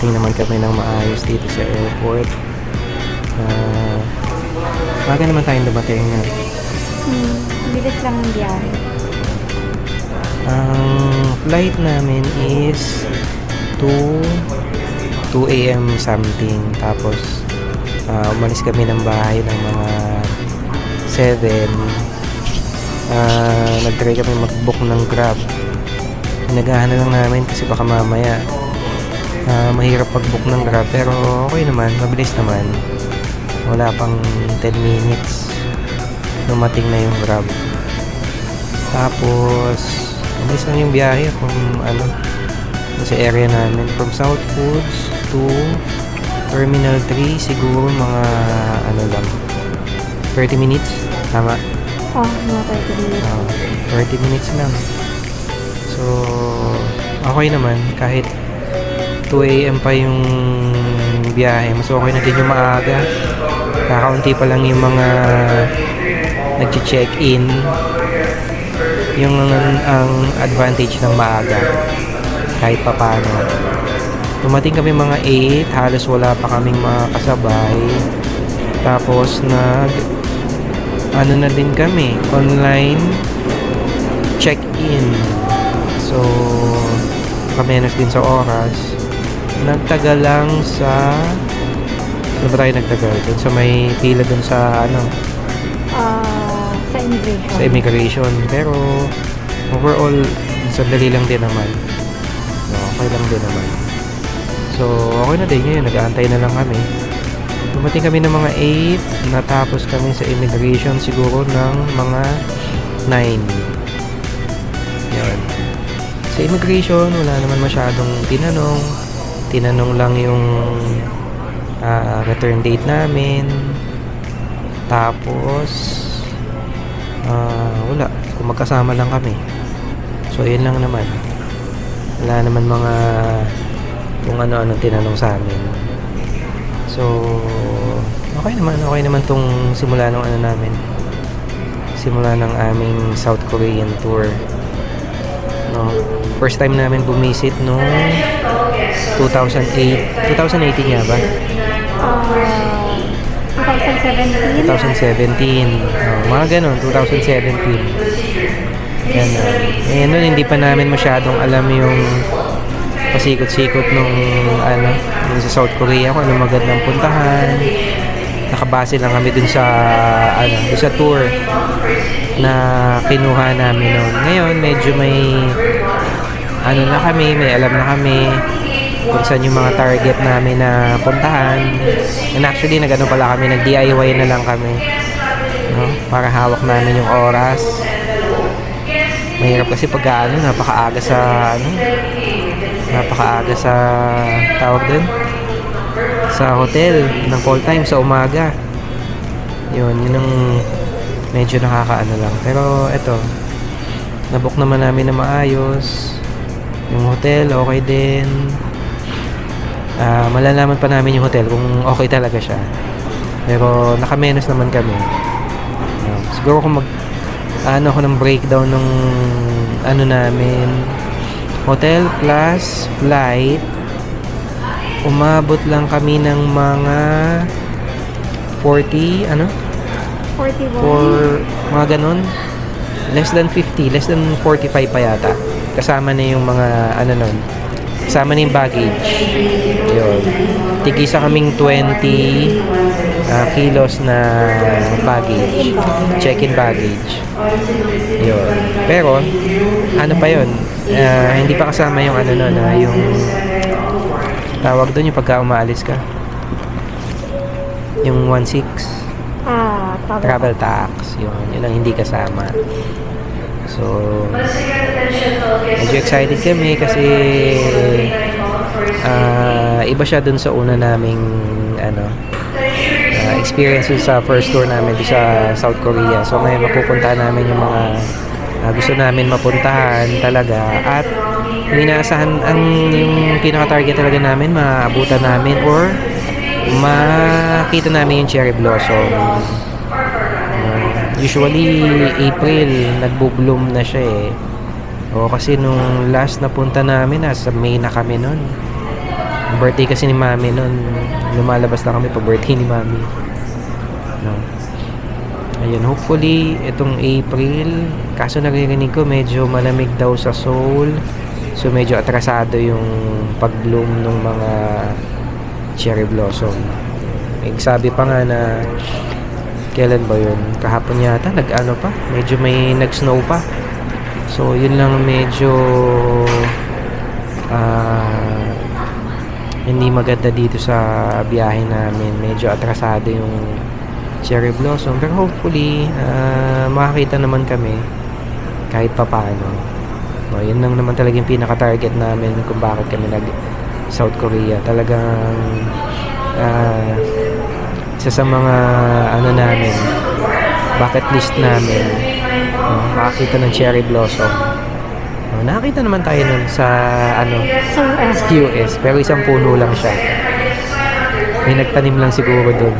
nakarating naman kami ng maayos dito sa airport. Baga naman tayong dumating. Bilis lang ang biyahe. Ang flight namin is 2 a.m. something. Tapos umalis kami ng bahay ng mga 7. Nag-try kami mag-book ng Grab. Nagahan na lang namin kasi baka mamaya mahirap pag-book ng Grab, pero okay naman, mabilis naman. Wala pang 10 minutes dumating na yung Grab. Tapos mabilis lang yung biyahe from sa area namin, from South Foods to Terminal 3. Siguro mga lang 30 minutes, tama? Mga 30 minutes. 30 minutes lang. So okay naman, kahit 2 a.m. pa yung biyahe, mas okay na din yung maaga. Kakaunti pa lang yung mga nag-check-in. Yung ang advantage ng maaga, kahit pa paano. Dumating kami mga 8, halos wala pa kaming mga kasabay. Tapos na din kami, online check-in. So kamenos din sa oras. Nagtagal lang sa ano ba tayo nagtagal? Dun sa may pila dun sa Sa immigration. sa immigration. Pero overall, sandali lang din naman. So, okay lang din naman. So okay na din ngayon, nag-aantay na lang kami. Dumating kami ng mga 8, natapos kami sa immigration siguro ng mga 9. Yan. Sa immigration, wala naman masyadong tinanong lang yung return date namin. Tapos wala, kung magkasama lang kami. So yun lang naman. Wala naman mga kung ano-ano tinanong sa amin. So okay naman tong simula ng simula ng aming South Korean tour. No, first time namin bumisit no 2018 nga ba? 2017. Mga ganun, 2017. Yan. Nun hindi pa namin masyadong alam yung pasikot-sikot nung yung sa South Korea, kung anong magandang puntahan. Nakabase lang kami dun sa dun sa tour na kinuha namin noon. Ngayon medyo may na kami, may alam na kami kung saan yung mga target namin na puntahan. And actually pala kami, nag-DIY na lang kami, no? Para hawak namin yung oras. Mahirap kasi pag napakaaga sa tawag din sa hotel ng call time sa umaga. Yun ang medyo lang. Pero eto, nabook naman namin na maayos. Yung hotel okay din. Malalaman pa namin yung hotel kung okay talaga siya. Pero nakamenos naman kami. Siguro kung ako ng breakdown ng namin, hotel plus flight, umabot lang kami ng mga 40 for mga ganun, less than 50, less than 45 pa yata, kasama na yung mga kasama na yung baggage. Yun, tigisa kaming 20 kilos na baggage, check-in baggage. Yun, pero pa yun, hindi pa kasama yung yung tawag doon, yung pagka umaalis ka, yung 1.6 travel tax. Yun ang hindi kasama. So medyo excited kami kasi iba siya dun sa una naming experience sa first tour namin sa South Korea. So may mapupuntahan namin yung mga gusto namin mapuntahan talaga, at yung inaasahan yung pinaka-target talaga namin, maabutan namin or makita namin yung cherry blossom. Usually April nagbo-bloom na siya kasi nung last na punta namin nasa May na kami nun. birthday kasi ni Mami noon. Lumalabas lang kami pag birthday ni Mami. No. Ayun, hopefully itong April, kaso naririnig ko medyo malamig daw sa Seoul. So medyo atrasado yung pag-bloom ng mga cherry blossom. Sabi pa nga na kailan ba yun? Kahapon yata, nag-ano pa? Medyo may nag-snow pa. So yun lang medyo hindi maganda dito sa biyahe namin. Medyo atrasado yung cherry blossom. Pero hopefully, makakita naman kami kahit papaano. No, yun lang naman talaga yung pinaka-target namin kung bakit kami nag-South Korea. Talagang isa sa mga ano namin, bucket list namin, makakita ng cherry blossom. Nakakita naman tayo nun sa sa US, pero isang puno lang siya. May nagtanim lang siguro dun.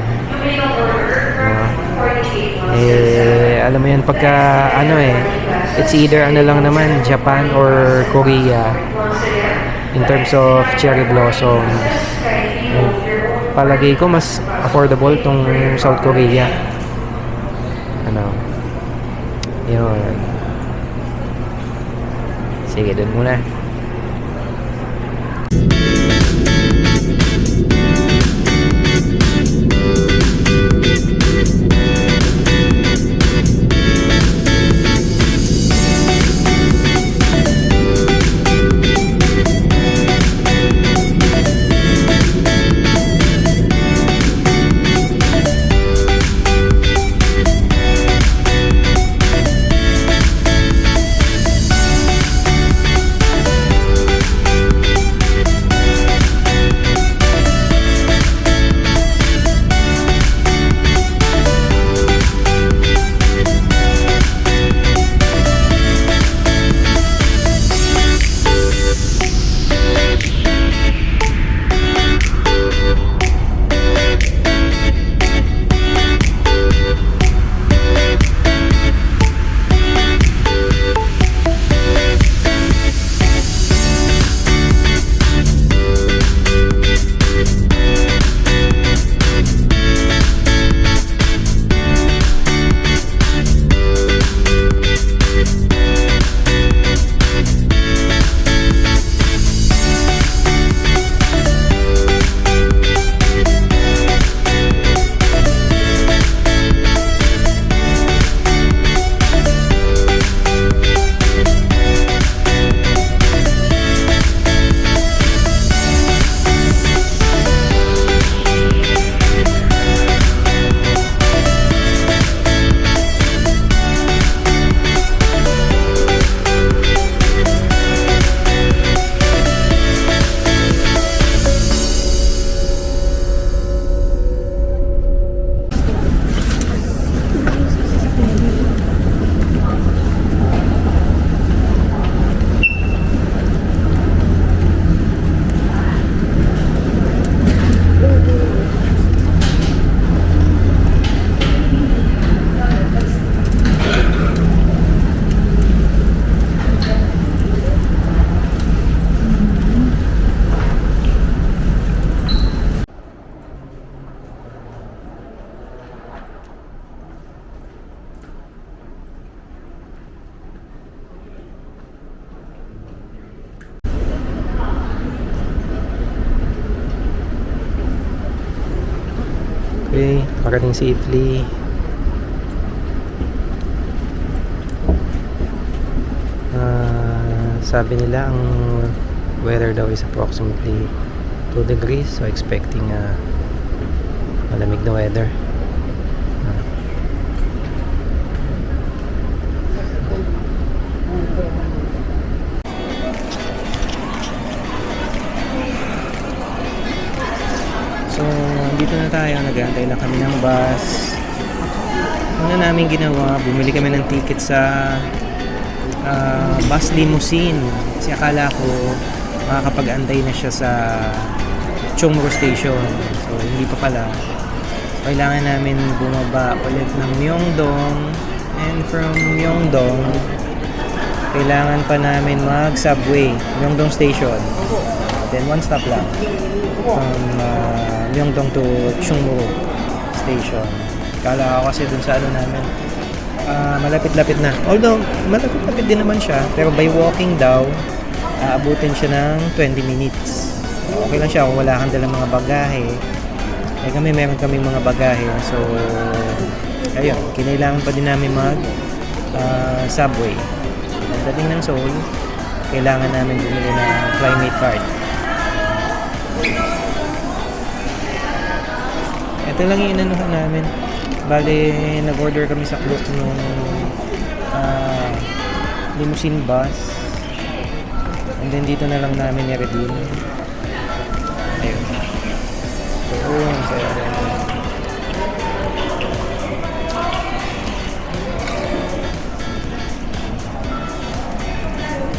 Alam mo yan, pagka it's either lang naman Japan or Korea in terms of cherry blossoms. Palagay ko mas affordable tong South Korea. Yun. Sige, dun muna. Okay, parating safely. Sabi nila ang weather daw is approximately 2 degrees, so expecting malamig na weather. So, dito na tayo. Nag-aantay lang kami ng bus. Una namin ginawa, bumili kami ng ticket sa bus limousine. Kasi akala ko makakapag-antay na siya sa Chungro Station. So, hindi pa pala. Kailangan namin bumaba ulit ng Myeongdong. And from Myeongdong, kailangan pa namin mag-subway. Myeongdong Station. Then, one stop lang. from Myeongdong to Chungmu Station. Kala ko kasi dun sa ano namin, malapit-lapit na. Although, malapit-lapit din naman siya. Pero by walking daw, aabutin siya ng 20 minutes. Okay lang siya kung wala kang dalang mga bagahe. Eh kami, meron kami mga bagahe. So, ayun, kinailangan pa din namin mag subway. Pagdating ng Seoul, kailangan namin bumili ng climate card. Ito lang yung inanuhan namin. Bale, nag-order kami sa Klook nung limousine bus. And then dito na lang namin i-redeem. Ayun. So, ang saya rin.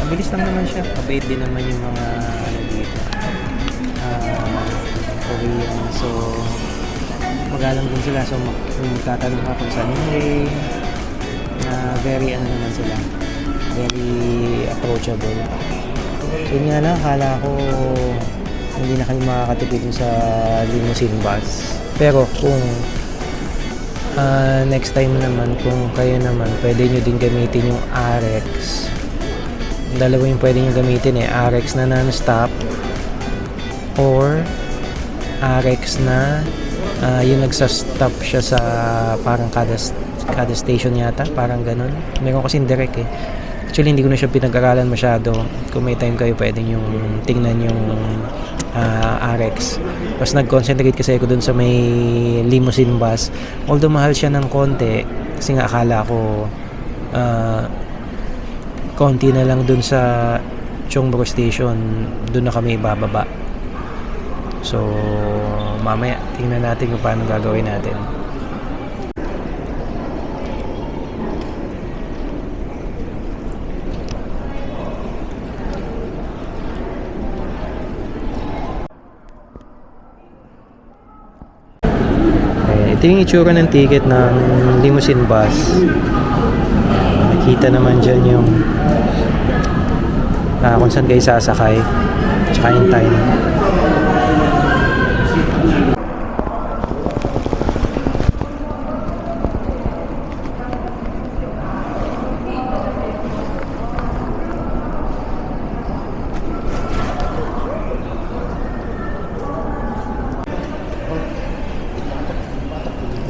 Mabilis lang naman siya. Mabait din naman yung mga ano dito. Korean. So, magalang din sila. So, magtatanong ka kung saan yung lane. Very ano naman sila. Very approachable. So, yun nga na. Akala ko hindi na kayo makakatipid sa limousine bus. Pero kung next time naman, kung kayo naman, pwede nyo din gamitin yung RX. Dalawa yung pwede nyo gamitin RX na non-stop or RX na yung nagsastop siya sa parang kada station yata, parang ganun. Meron kasing direct Actually, hindi ko na siya pinag-aralan masyado. Kung may time kayo, pwede nyo tingnan yung RX. Mas nag-concentrate kasi ako dun sa may limousine bus. Although mahal siya ng konti, kasi nga akala ko konti na lang dun sa Chongbuk Station, dun na kami ibababa. So, mamaya tingnan natin kung paano gagawin natin. Ito yung itsura ng ticket ng limousine bus. Nakita naman dyan yung kung saan kayo sasakay, tsaka yung time.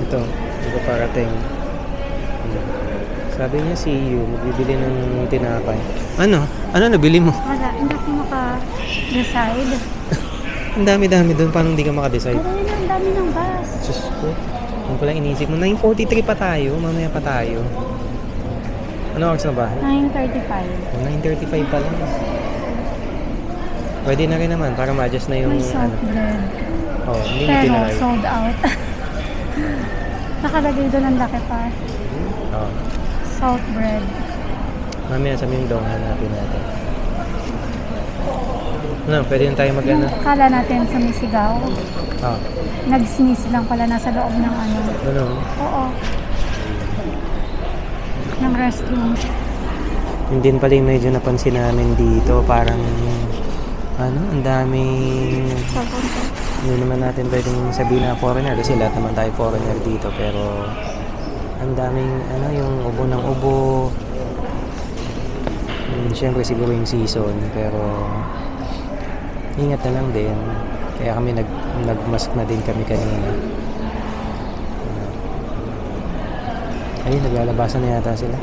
Ito parating. Sabi niya si Yu, magbibili ng tinapay. Ano? Ano nabili mo? Wala, hindi ako maka-decide. Ang dami-dami doon, paano hindi ka maka-decide? Pero yun, ang dami ng bus. Diyos ko, ano pala inisip mo? 9:43 pa tayo, mamaya pa tayo. Ano oras na ba? 9:35. 9:35 pa lang. Pwede na rin naman, para ma-adjust na yung May salt bread. Oh, hindi mo Pero tinry. sold out. Nakalagay doon ang laki pa. Oh. Salt bread. Mamaya sa Myeongdong hanapin natin. No, pwede na tayo Yung akala natin sa Misigaw, Ah, nag-sneeze lang pala nasa loob ng ano. ano? Oo. Ng restroom. Yun din pala yung medyo napansin namin dito. Parang, ano, ang daming... So, konti. Hindi naman natin pwedeng sabihin na foreigner kasi lahat naman tayo foreigner dito. Pero, ang daming, ano, yung ubo ng ubo. Siyempre siguro yung season. Pero, ingat na lang din. Kaya kami nag-mask na din kami kanina. Ayun, naglalabasan na yata sila.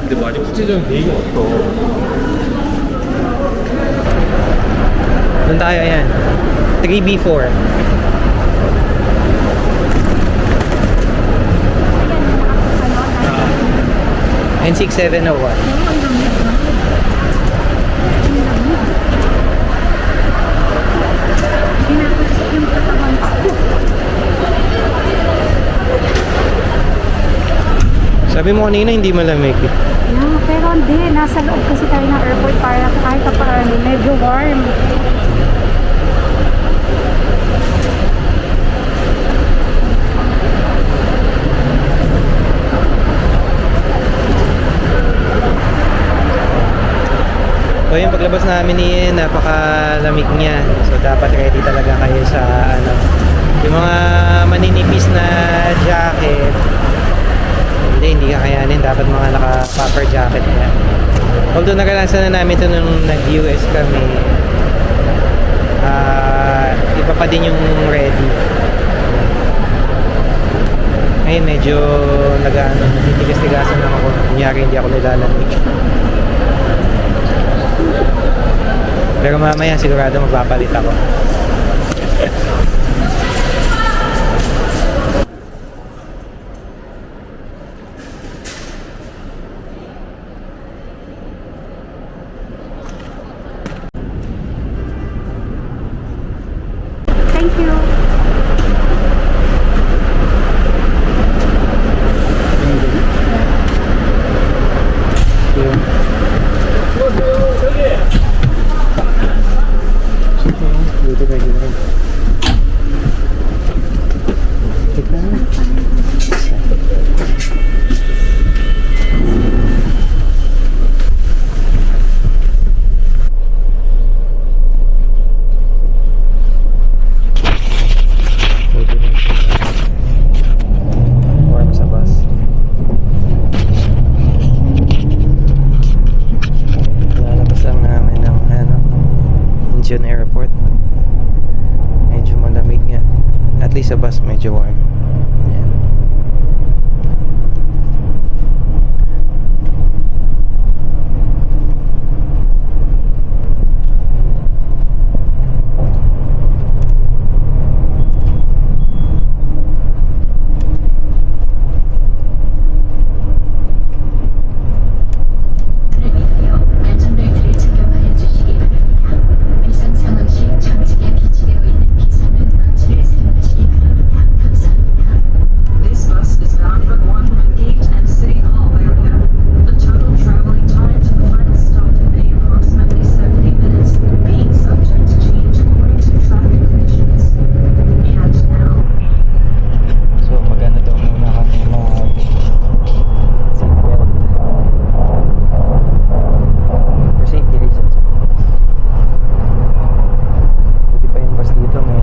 근데 뭐 아직 구체적인 계획은 없어. Doon tayo, ayan. 3B4. N6701. Sabi mo kanina hindi malamig. Yeah, pero hindi. Nasa loob kasi tayo ng airport para kahit pa paano, medyo warm. paglabas namin Ian, napakalamig niya. So dapat ready talaga kayo sa ano, yung mga maninipis na jacket. Hindi kakayanin. Dapat mga naka-puffer jacket niya. Although naranasan na namin ito nung nag-US kami. Iba pa din yung ready. Ngayon medyo nagtitigas-tigasan lang ako. Kunyari hindi ako nilalamig. Pero mamaya sigurado magpapalit ako. Thank you. Warm sa bus. Lalabas lang namin ng Incheon Airport. Medyo malamig nga. At least sa bus medyo warm. Ayan. 안전벨트를 착용하여 주시기 바랍니다. 비상 상황 시 장치에 비치되어 있는 기사는 방지를 사용하시기 바랍니다. 감사합니다. This bus is bound for Guanmen Gate and City Hall area. The total traveling time to the final stop may be approximately 70 minutes, being subject to change according to traffic conditions. And now, So magano daw muna kami mag seatbelt for safety reasons. Buti pa yung bus dito may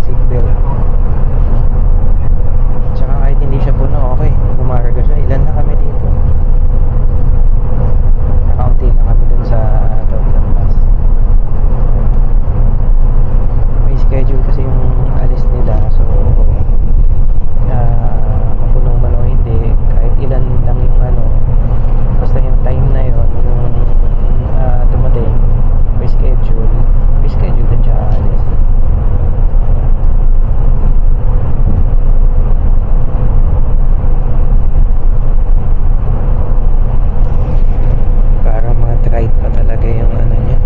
seatbelt. Tsaka kahit hindi siya puno, okay, bumarga siya. Ilan na kami dito? Nakaunti na kami dun sa loob ng bus. May schedule kasi yung alis nila, so mapuno man o hindi, kahit ilan lang yung basta yung time na yun yung dumating, may schedule din siya alis. Parang mga tried pa talaga yung niya,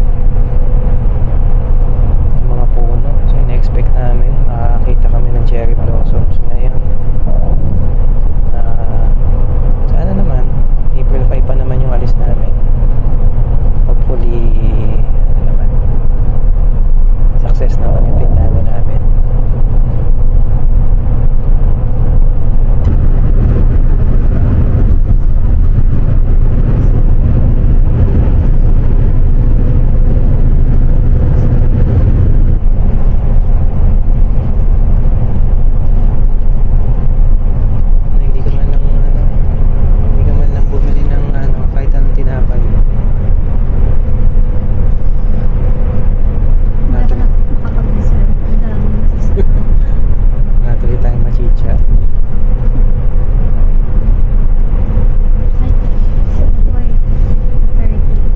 yung mga puno. So in-expect namin makakita kami ng cherry blossoms ngayon. Sana naman April 5 pa naman yung alis namin. Hopefully naman success naman yung pinlano namin. Hindi ka man lang bumili ng kahit anong tinapay. Hindi ako makapag-deserve. Ang dami nasasaktan. Natuloy tayong machicha. Ay, boy. 30.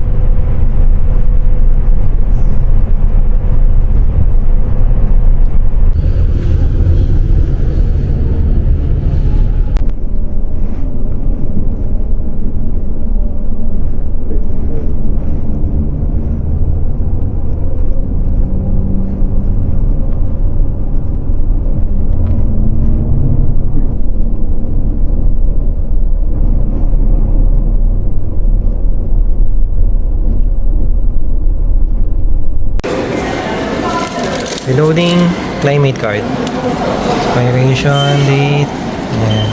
Reloading climate card. Expiration date. Ayan.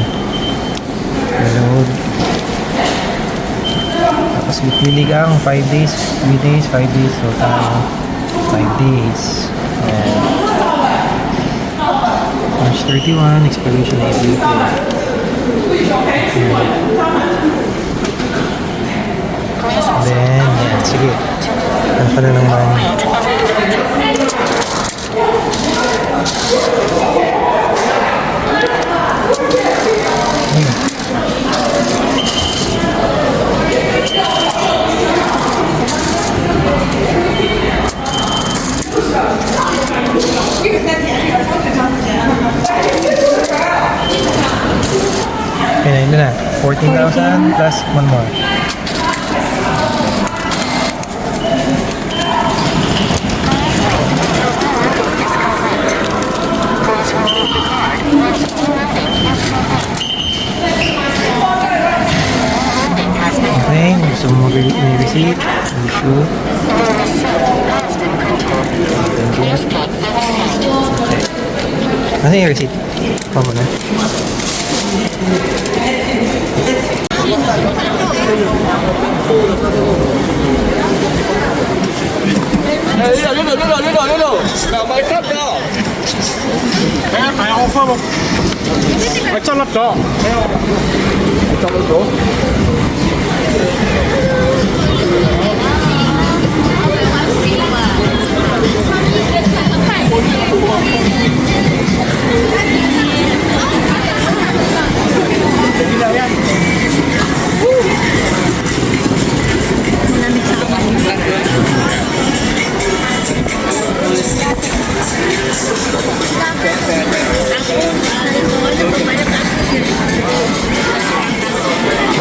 Reload. Tapos Ligang, 5 days, 3 days, 5 days. So tayo, 5 days. Ayan. March 31, expiration date dito. Then, yan, sige. Ano pa na naman? Okay, na 14,000 plus one more. Okay, gusto mo may receipt, issue. Okay. Ano yung receipt? Pamo na.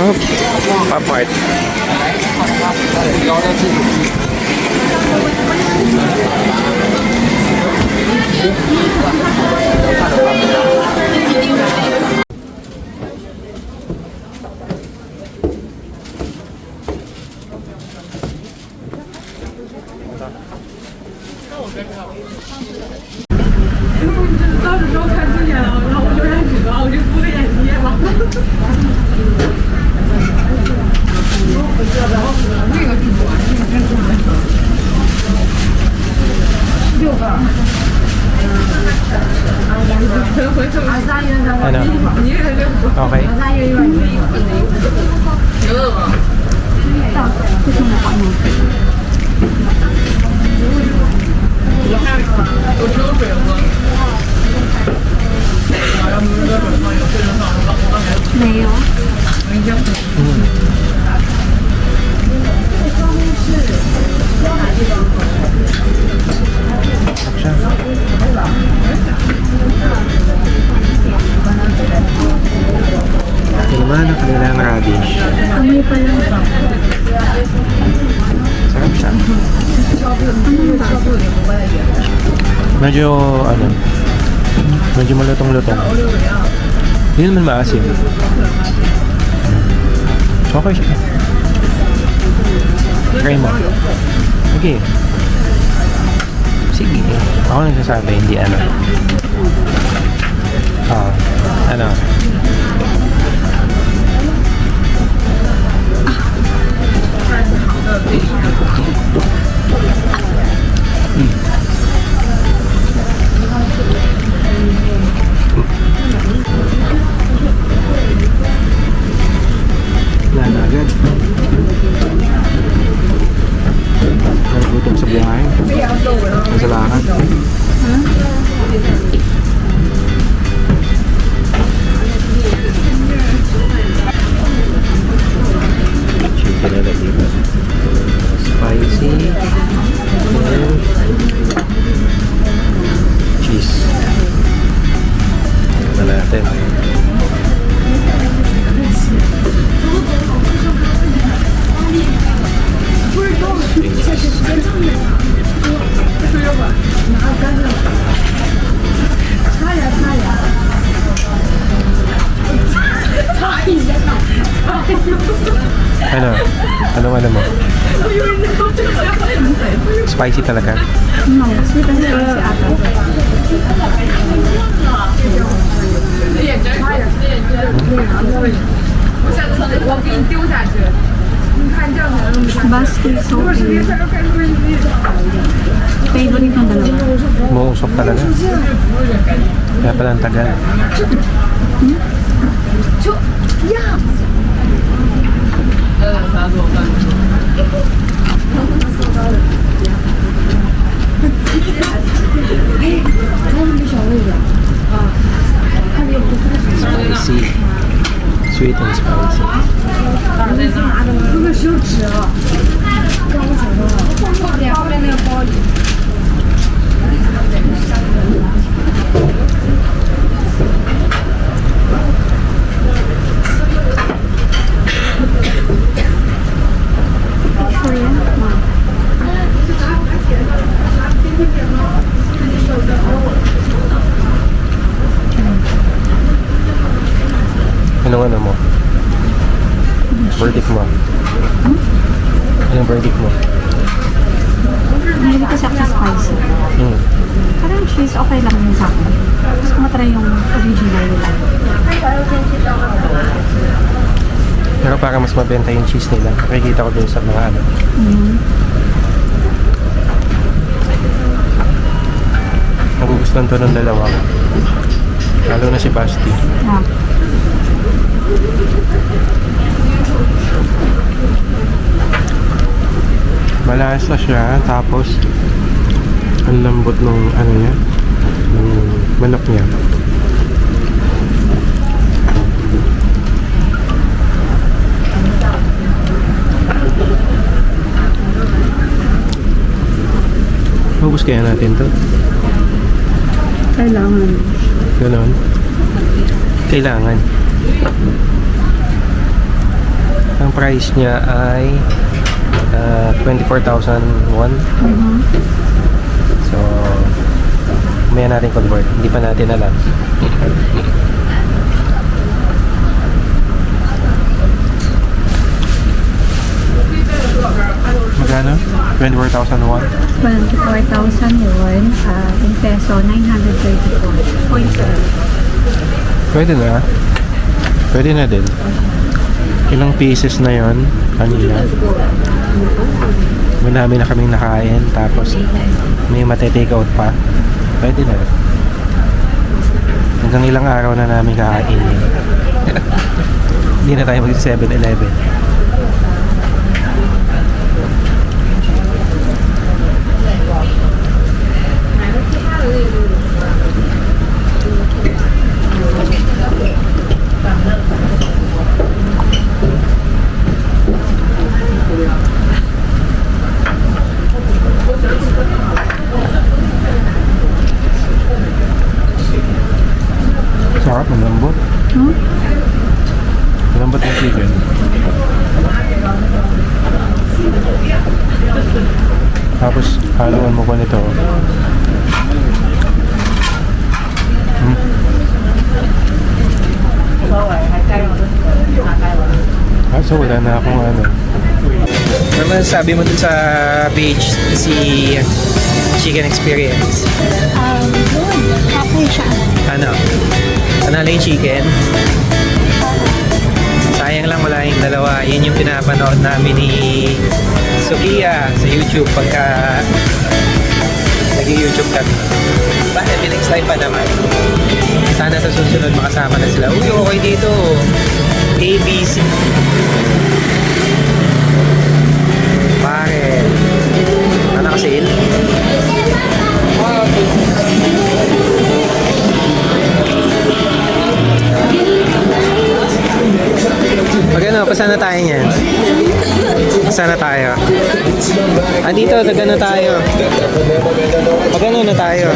Oh, papart. Ano? Okay. Mayo. Ito naman ang kanilang radish. Amoy pa lang ba? Sarap siya. Medyo, ano, medyo malutong-lutong. Hindi naman maasim. Okay siya. Try mo. Okay. Sige. Ako nagsasabi, hindi ano. Ano. Wala na agad. Nagutom sa buhay. Sa lakad. Chicken na dito. Spicy. And cheese. Ito na natin. Ano? Ano mo? Spicy talaga? No, sweet and spicy ata. 我给你丢下去，你看这样子。Favorite ng dalawa. Umuusok talaga. Kaya pala ang tagal. Spicy. Sweet and spicy. Anong ano mo? Verdict mo? Anong verdict mo? Hindi kasi ako sa spicy. Parang cheese, okay lang yun sa akin. Gusto ko matry yung original nila. Pero para mas mabenta yung cheese nila, nakikita ko dun sa mga ano. Nagugustuhan to ng dalawa. Lalo na si Basti. Yeah. Malasa siya, tapos ang lambot nung ano niya, nung manok niya. Maubos kaya natin to? Kailangan. Ganon? Kailangan. Ang price niya ay 24,000 won. So, may natin convert. Hindi pa natin alam. Magkano? 24,000 won? 24,000 won. In peso, 934.7. Pwede na. Pwede na din. Ilang pieces na yon kanina. Marami na kaming nakain. Tapos may mati-take out pa. Pwede na. Hanggang ilang araw na namin kakainin. Hindi na tayo mag 7-Eleven. Sarap, malambot. Malambot yung chicken. Tapos haluan mo pa nito. So wala na akong ano. Ano masasabi mo dun sa page si Chicken Experience? Good. Okay siya. Ano? Panalo yung chicken? Sayang lang wala yung dalawa. Yun yung pinapanood namin ni Sofia sa YouTube pagka nag-YouTube kami. Bakit? Next time pa naman. Sana sa susunod makasama na sila. Uy, okay dito. ABC. Bakit? Ano naka-sale? Pag ano, pasana tayo niyan? Pasana tayo? Ah, dito, nagano tayo? Pag ano na tayo?